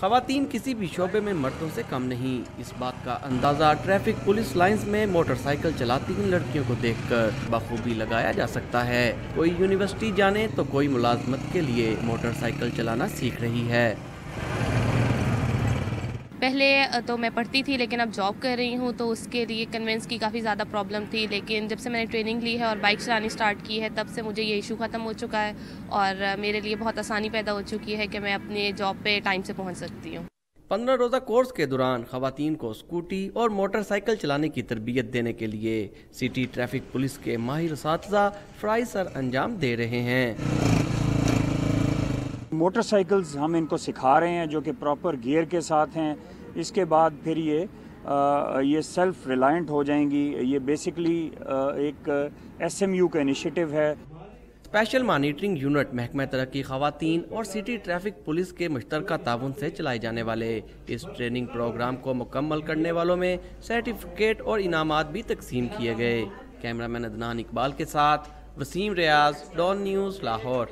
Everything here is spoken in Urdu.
خواتین کسی بھی شعبے میں مردوں سے کم نہیں، اس بات کا اندازہ ٹریفک پولیس لائنز میں موٹر سائیکل چلاتی ان لڑکیوں کو دیکھ کر بخوبی لگایا جا سکتا ہے۔ کوئی یونیورسٹی جانے تو کوئی ملازمت کے لیے موٹر سائیکل چلانا سیکھ رہی ہے۔ پہلے تو میں پڑھتی تھی لیکن اب جاب کر رہی ہوں، تو اس کے لیے کنوینس کی کافی زیادہ پرابلم تھی، لیکن جب سے میں نے ٹریننگ لی ہے اور بائک چلانی سٹارٹ کی ہے تب سے مجھے یہ ایشو ختم ہو چکا ہے اور میرے لیے بہت آسانی پیدا ہو چکی ہے کہ میں اپنے جاب پہ ٹائم سے پہنچ سکتی ہوں۔ 15 روزہ کورس کے دوران خواتین کو اسکوٹی اور موٹر سائیکل چلانے کی تربیت دینے کے لیے سٹی ٹریفک پولیس کے ماہر اساتذہ فرائض سر انجام دے رہے ہیں۔ موٹر سائیکلز ہم ان کو سکھا رہے ہیں جو کہ پراپر گیئر کے ساتھ ہیں، اس کے بعد پھر یہ سیلف ریلائنٹ ہو جائیں گی۔ یہ بیسکلی ایک SMU کا انیشیٹو ہے۔ اسپیشل مانیٹرنگ یونٹ محکمہ ترقی خواتین اور سٹی ٹریفک پولیس کے مشترکہ تعاون سے چلائے جانے والے اس ٹریننگ پروگرام کو مکمل کرنے والوں میں سرٹیفکیٹ اور انعامات بھی تقسیم کیے گئے۔ کیمرہ مین عدنان اقبال کے ساتھ وسیم ریاض، ڈان نیوز، لاہور۔